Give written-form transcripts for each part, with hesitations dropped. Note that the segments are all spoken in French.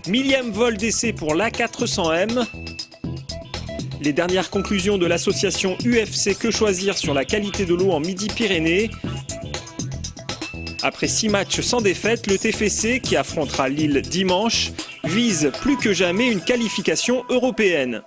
1000e vol d'essai pour l'A400M. Les dernières conclusions de l'association UFC Que Choisir sur la qualité de l'eau en Midi-Pyrénées. Après 6 matchs sans défaite, le TFC, qui affrontera Lille dimanche, vise plus que jamais une qualification européenne.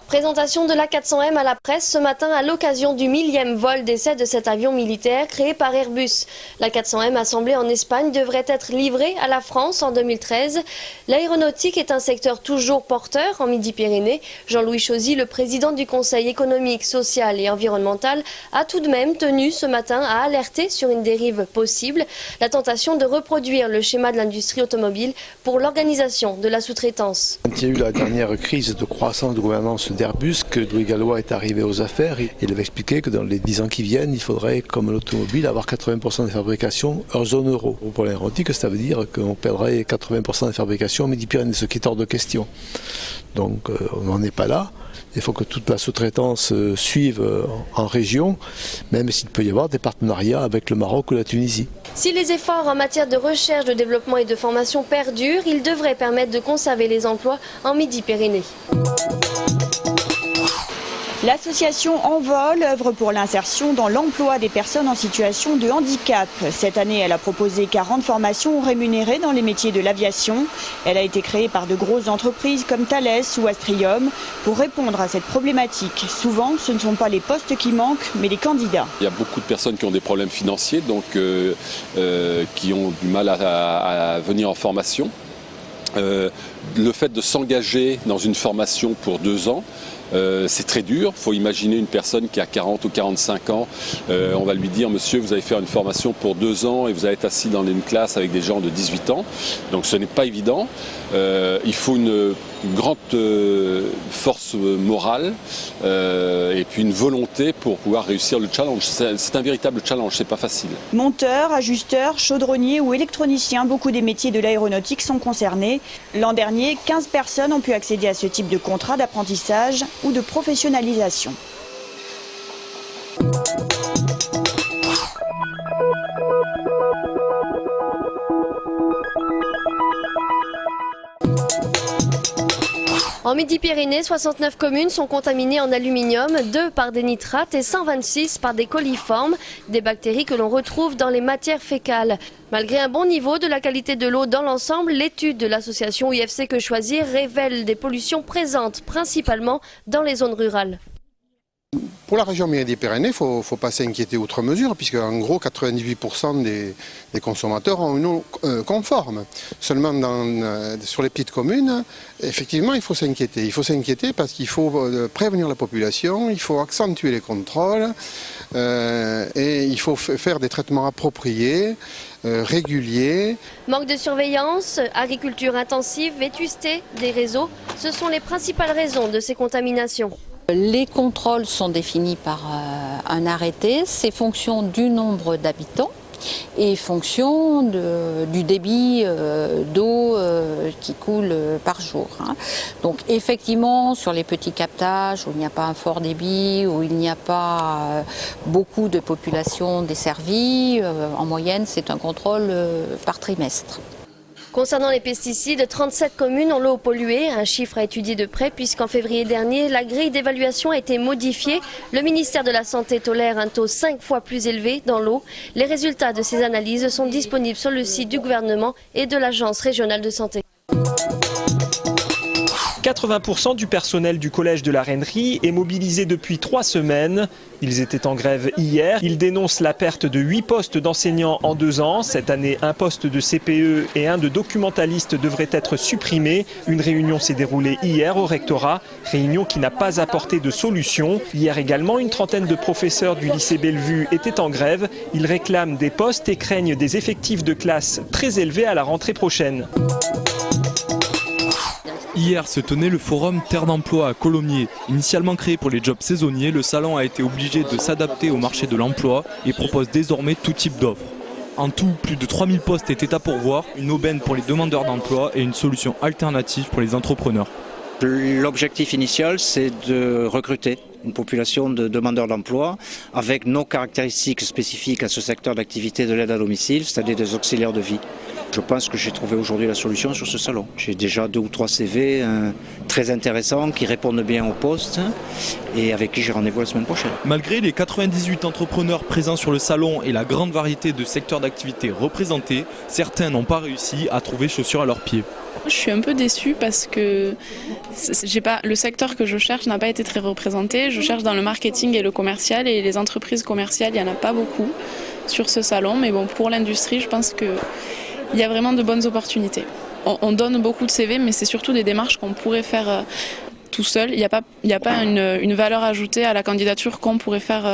Présentation de l'A400M à la presse ce matin à l'occasion du 1000e vol d'essai de cet avion militaire créé par Airbus. L'A400M assemblée en Espagne devrait être livrée à la France en 2013. L'aéronautique est un secteur toujours porteur en Midi-Pyrénées. Jean-Louis Chauzy, le président du Conseil économique, social et environnemental, a tout de même tenu ce matin à alerter sur une dérive possible, la tentation de reproduire le schéma de l'industrie automobile pour l'organisation de la sous-traitance. Quand il y a eu la dernière crise de croissance de gouvernance d'Airbus, que Louis Gallois est arrivé aux affaires, il avait expliqué que dans les 10 ans qui viennent, il faudrait, comme l'automobile, avoir 80% des fabrications hors zone euro. Pour l'aéronautique, ça veut dire qu'on perdrait 80% des fabrications en Midi-Pyrénées, ce qui est hors de question. Donc on n'en est pas là. Il faut que toute la sous-traitance suive en région, même s'il peut y avoir des partenariats avec le Maroc ou la Tunisie. Si les efforts en matière de recherche, de développement et de formation perdurent, ils devraient permettre de conserver les emplois en Midi-Pyrénées. L'association Envol œuvre pour l'insertion dans l'emploi des personnes en situation de handicap. Cette année, elle a proposé 40 formations rémunérées dans les métiers de l'aviation. Elle a été créée par de grosses entreprises comme Thales ou Astrium pour répondre à cette problématique. Souvent, ce ne sont pas les postes qui manquent, mais les candidats. Il y a beaucoup de personnes qui ont des problèmes financiers, donc qui ont du mal à venir en formation. Le fait de s'engager dans une formation pour 2 ans, c'est très dur. Il faut imaginer une personne qui a 40 ou 45 ans. On va lui dire, monsieur, vous allez faire une formation pour 2 ans et vous allez être assis dans une classe avec des gens de 18 ans. Donc ce n'est pas évident. Il faut une grande force morale et puis une volonté pour pouvoir réussir le challenge. C'est un véritable challenge, c'est pas facile. Monteurs, ajusteurs, chaudronniers ou électroniciens, beaucoup des métiers de l'aéronautique sont concernés. L'an dernier, 15 personnes ont pu accéder à ce type de contrat d'apprentissage ou de professionnalisation. En Midi-Pyrénées, 69 communes sont contaminées en aluminium, 2 par des nitrates et 126 par des coliformes, des bactéries que l'on retrouve dans les matières fécales. Malgré un bon niveau de la qualité de l'eau dans l'ensemble, l'étude de l'association UFC Que Choisir révèle des pollutions présentes principalement dans les zones rurales. Pour la région Midi-Pyrénées, il ne faut pas s'inquiéter outre mesure, puisque en gros 98% des consommateurs ont une eau conforme. Seulement sur les petites communes, effectivement, il faut s'inquiéter. Il faut s'inquiéter parce qu'il faut prévenir la population, il faut accentuer les contrôles et il faut faire des traitements appropriés, réguliers. Manque de surveillance, agriculture intensive, vétusté des réseaux, ce sont les principales raisons de ces contaminations. Les contrôles sont définis par un arrêté, c'est fonction du nombre d'habitants et fonction du débit d'eau qui coule par jour. Donc effectivement, sur les petits captages où il n'y a pas un fort débit, où il n'y a pas beaucoup de population desservie, en moyenne c'est un contrôle par trimestre. Concernant les pesticides, 37 communes ont l'eau polluée, un chiffre à étudier de près puisqu'en février dernier, la grille d'évaluation a été modifiée. Le ministère de la Santé tolère un taux 5 fois plus élevé dans l'eau. Les résultats de ces analyses sont disponibles sur le site du gouvernement et de l'Agence régionale de santé. 80% du personnel du collège de la Reinerie est mobilisé depuis 3 semaines. Ils étaient en grève hier. Ils dénoncent la perte de 8 postes d'enseignants en 2 ans. Cette année, un poste de CPE et un de documentaliste devraient être supprimés. Une réunion s'est déroulée hier au rectorat, réunion qui n'a pas apporté de solution. Hier également, une trentaine de professeurs du lycée Bellevue étaient en grève. Ils réclament des postes et craignent des effectifs de classe très élevés à la rentrée prochaine. Hier se tenait le forum Terre d'emploi à Colomiers. Initialement créé pour les jobs saisonniers, le salon a été obligé de s'adapter au marché de l'emploi et propose désormais tout type d'offres. En tout, plus de 3000 postes étaient à pourvoir, une aubaine pour les demandeurs d'emploi et une solution alternative pour les entrepreneurs. L'objectif initial, c'est de recruter une population de demandeurs d'emploi avec nos caractéristiques spécifiques à ce secteur d'activité de l'aide à domicile, c'est-à-dire des auxiliaires de vie. Je pense que j'ai trouvé aujourd'hui la solution sur ce salon. J'ai déjà 2 ou 3 CV très intéressants qui répondent bien au poste et avec qui j'ai rendez-vous la semaine prochaine. Malgré les 98 entrepreneurs présents sur le salon et la grande variété de secteurs d'activité représentés, certains n'ont pas réussi à trouver chaussures à leurs pieds. Je suis un peu déçue parce que le secteur que je cherche n'a pas été très représenté. Je cherche dans le marketing et le commercial et les entreprises commerciales, il n'y en a pas beaucoup sur ce salon. Mais bon, pour l'industrie, je pense qu'il y a vraiment de bonnes opportunités. On donne beaucoup de CV, mais c'est surtout des démarches qu'on pourrait faire tout seul. Il n'y a pas une valeur ajoutée à la candidature qu'on pourrait faire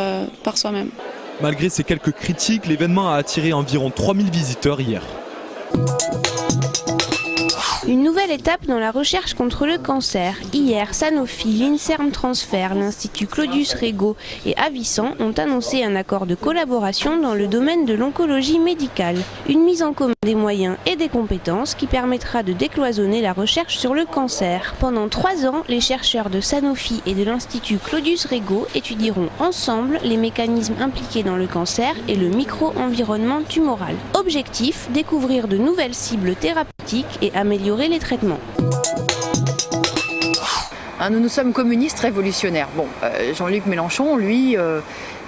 par soi-même. Malgré ces quelques critiques, l'événement a attiré environ 3000 visiteurs hier. Une nouvelle étape dans la recherche contre le cancer. Hier, Sanofi, l'Inserm Transfer, l'Institut Claudius Regaud et Avicen ont annoncé un accord de collaboration dans le domaine de l'oncologie médicale. Une mise en commun des moyens et des compétences qui permettra de décloisonner la recherche sur le cancer. Pendant 3 ans, les chercheurs de Sanofi et de l'Institut Claudius Regaud étudieront ensemble les mécanismes impliqués dans le cancer et le micro-environnement tumoral. Objectif, découvrir de nouvelles cibles thérapeutiques et améliorer les traitements. Nous sommes communistes révolutionnaires. Bon, Jean-Luc Mélenchon, lui,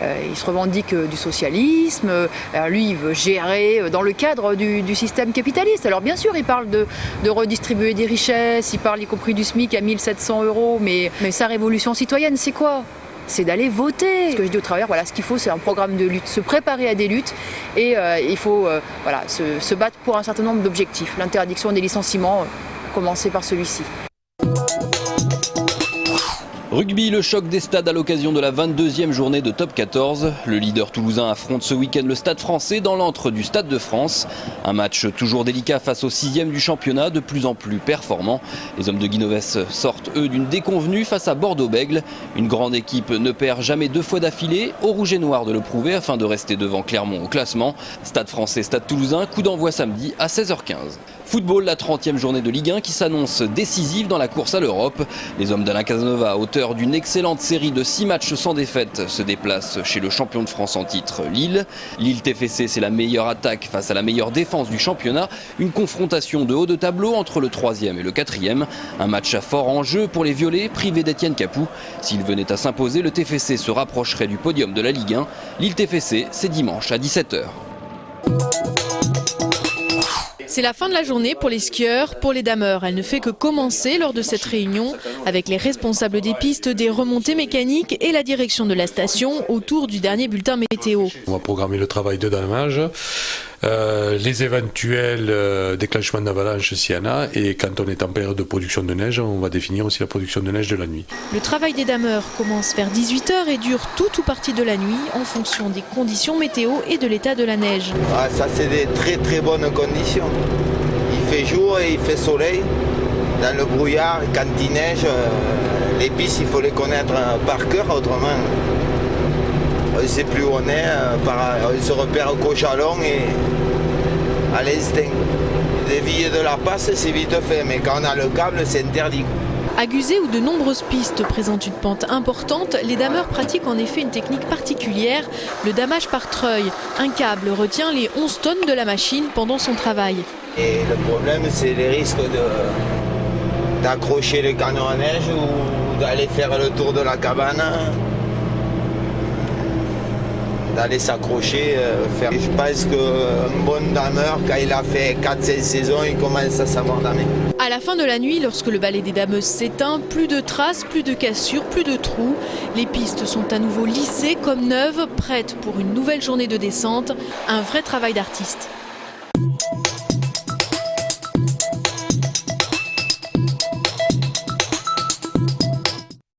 il se revendique du socialisme. Lui, il veut gérer dans le cadre du système capitaliste. Alors bien sûr, il parle de redistribuer des richesses, il parle y compris du SMIC à 1 700 €. Mais sa révolution citoyenne, c'est quoi ? C'est d'aller voter. Ce que je dis aux travailleurs, voilà, ce qu'il faut, c'est un programme de lutte, se préparer à des luttes et il faut se battre pour un certain nombre d'objectifs. L'interdiction des licenciements, commencer par celui-ci. Rugby, le choc des stades à l'occasion de la 22e journée de Top 14. Le leader toulousain affronte ce week-end le Stade français dans l'antre du Stade de France. Un match toujours délicat face au 6e du championnat, de plus en plus performant. Les hommes de Guinoves sortent eux d'une déconvenue face à Bordeaux-Bègles. Une grande équipe ne perd jamais 2 fois d'affilée. Au rouge et noir de le prouver afin de rester devant Clermont au classement. Stade français, Stade toulousain, coup d'envoi samedi à 16h15. Football, la 30e journée de Ligue 1 qui s'annonce décisive dans la course à l'Europe. Les hommes d'Alain Casanova, auteur d'une excellente série de 6 matchs sans défaite, se déplacent chez le champion de France en titre, Lille. Lille TFC, c'est la meilleure attaque face à la meilleure défense du championnat. Une confrontation de haut de tableau entre le 3e et le 4e. Un match à fort enjeu pour les Violets, privés d'Étienne Capou. S'il venait à s'imposer, le TFC se rapprocherait du podium de la Ligue 1. Lille TFC, c'est dimanche à 17h. C'est la fin de la journée pour les skieurs, pour les dameurs. Elle ne fait que commencer lors de cette réunion avec les responsables des pistes, des remontées mécaniques et la direction de la station autour du dernier bulletin météo. On va programmer le travail de damage, les éventuels déclenchements d'avalanche s'il y en a, et quand on est en période de production de neige, on va définir aussi la production de neige de la nuit. Le travail des dameurs commence vers 18h et dure toute ou partie de la nuit en fonction des conditions météo et de l'état de la neige. Ah, ça c'est des très très bonnes conditions. Il fait jour et il fait soleil. Dans le brouillard, quand il neige, les pistes il faut les connaître par cœur, autrement on ne sait plus où on est, on se repère qu'au jalon et à l'instinct. Dévier de la passe, c'est vite fait, mais quand on a le câble, c'est interdit. À Guzet, où de nombreuses pistes présentent une pente importante, les dameurs pratiquent en effet une technique particulière, le damage par treuil. Un câble retient les 11 tonnes de la machine pendant son travail. Et le problème, c'est les risques d'accrocher le canon à neige ou d'aller faire le tour de la cabane, d'aller s'accrocher. Je pense qu'un bon dameur, quand il a fait 4-5 saisons, il commence à savoir damer. À la fin de la nuit, lorsque le balai des dameuses s'éteint, plus de traces, plus de cassures, plus de trous. Les pistes sont à nouveau lissées comme neuves, prêtes pour une nouvelle journée de descente. Un vrai travail d'artiste.